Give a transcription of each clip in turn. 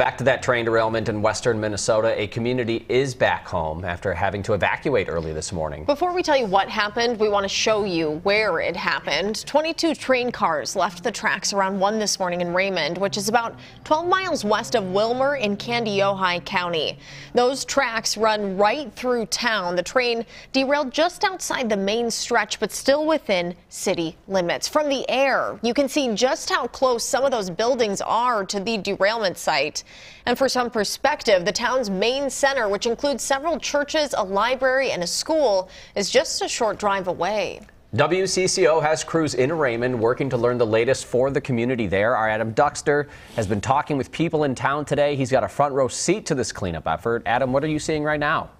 Back to that train derailment in western Minnesota. A community is back home after having to evacuate early this morning. Before we tell you what happened, we want to show you where it happened. 22 train cars left the tracks around 1 this morning in Raymond, which is about 12 miles west of Willmar in Kandiyohi County. Those tracks run right through town. The train derailed just outside the main stretch, but still within city limits. From the air, you can see just how close some of those buildings are to the derailment site. And for some perspective, the town's main center, which includes several churches, a library, and a school, is just a short drive away. WCCO has crews in Raymond working to learn the latest for the community there. Our Adam Duxter has been talking with people in town today. He's got a front row seat to this cleanup effort. Adam, what are you seeing right now?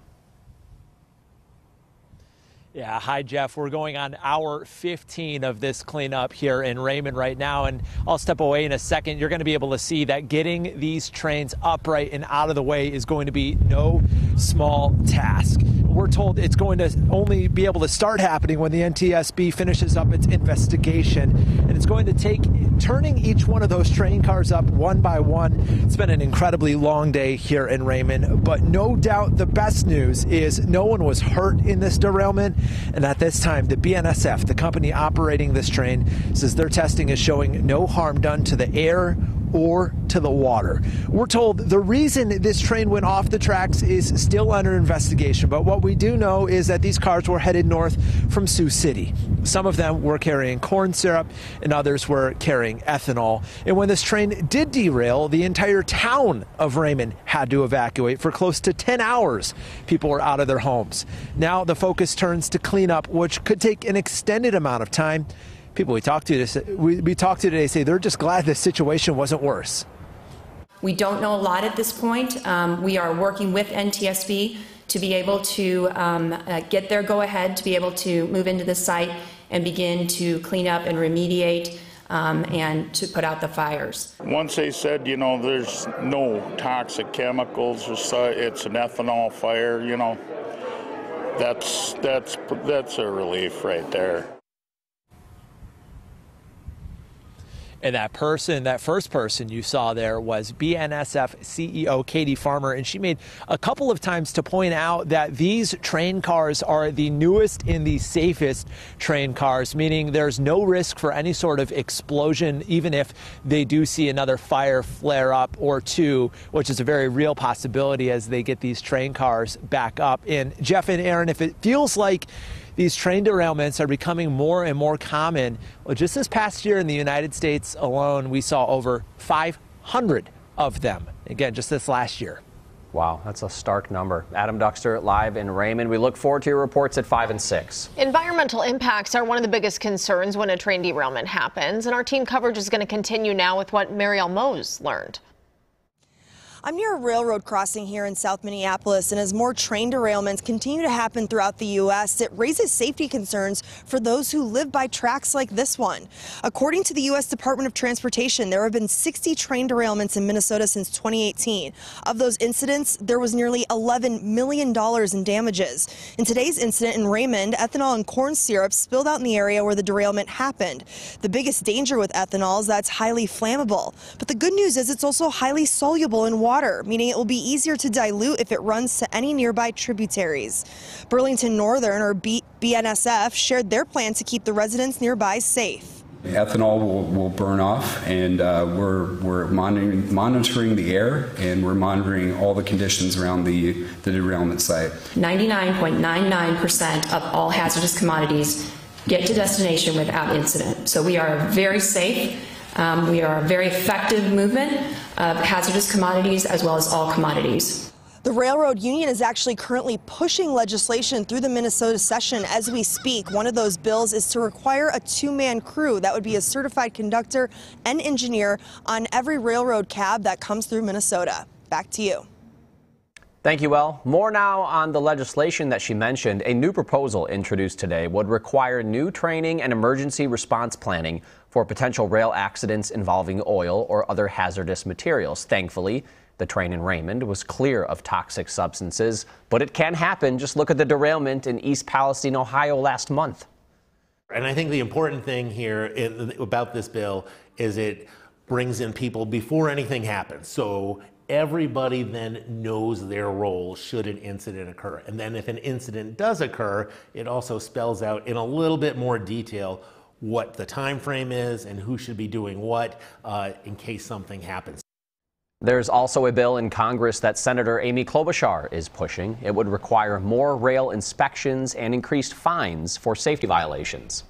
Yeah, hi, Jeff. We're going on hour 15 of this cleanup here in Raymond right now, and I'll step away in a second. You're going to be able to see that getting these trains upright and out of the way is going to be no small task. We're told it's going to only be able to start happening when the NTSB finishes up its investigation, and it's going to take turning each one of those train cars up one by one. It's been an incredibly long day here in Raymond, but no doubt the best news is no one was hurt in this derailment. And at this time, the BNSF, the company operating this train, says their testing is showing no harm done to the air or to the water. We're told the reason this train went off the tracks is still under investigation, but what we do know is that these cars were headed north from Sioux City. Some of them were carrying corn syrup and others were carrying ethanol. And when this train did derail, the entire town of Raymond had to evacuate for close to 10 hours. People were out of their homes. Now the focus turns to cleanup, which could take an extended amount of time. People we talked to today say they're just glad this situation wasn't worse. We don't know a lot at this point. We are working with NTSB to be able to get their go-ahead to be able to move into the site and begin to clean up and remediate and to put out the fires. Once they said, you know, there's no toxic chemicals, it's an ethanol fire, you know, that's a relief right there. And that first person you saw there was BNSF CEO Katie Farmer, and she made a couple of times to point out that these train cars are the newest and the safest train cars, meaning there's no risk for any sort of explosion, even if they do see another fire flare up or two, which is a very real possibility as they get these train cars back up. And Jeff and Aaron, if it feels like these train derailments are becoming more and more common, well, just this past year in the United States alone, we saw over 500 of them. Again, just this last year. Wow, that's a stark number. Adam Duxter live in Raymond. We look forward to your reports at 5 and 6. Environmental impacts are one of the biggest concerns when a train derailment happens, and our team coverage is going to continue now with what Marielle Mose learned. I'm near a railroad crossing here in South Minneapolis, and as more train derailments continue to happen throughout the U.S., it raises safety concerns for those who live by tracks like this one. According to the U.S. Department of Transportation, there have been 60 train derailments in Minnesota since 2018. Of those incidents, there was nearly $11 million in damages. In today's incident in Raymond, ethanol and corn syrup spilled out in the area where the derailment happened. The biggest danger with ethanol is that it's highly flammable. But the good news is it's also highly soluble in water, meaning it will be easier to dilute if it runs to any nearby tributaries. Burlington Northern, or BNSF, shared their plan to keep the residents nearby safe. Ethanol will burn off, and we're monitoring the air, and we're monitoring all the conditions around the derailment site. 99.99% of all hazardous commodities get to destination without incident. So we are very safe. We are a very effective movement of hazardous commodities as well as all commodities. The railroad union is actually currently pushing legislation through the Minnesota session as we speak. One of those bills is to require a two-man crew. That would be a certified conductor and engineer on every railroad cab that comes through Minnesota. Back to you. Thank you, Elle. More now on the legislation that she mentioned. A new proposal introduced today would require new training and emergency response planning for potential rail accidents involving oil or other hazardous materials. Thankfully, the train in Raymond was clear of toxic substances, but it can happen. Just look at the derailment in East Palestine, Ohio last month. And I think the important thing here about this bill is it brings in people before anything happens. So everybody then knows their role should an incident occur. And then if an incident does occur, it also spells out in a little bit more detail what the time frame is and who should be doing what in case something happens. There's also a bill in Congress that Senator Amy Klobuchar is pushing. It would require more rail inspections and increased fines for safety violations.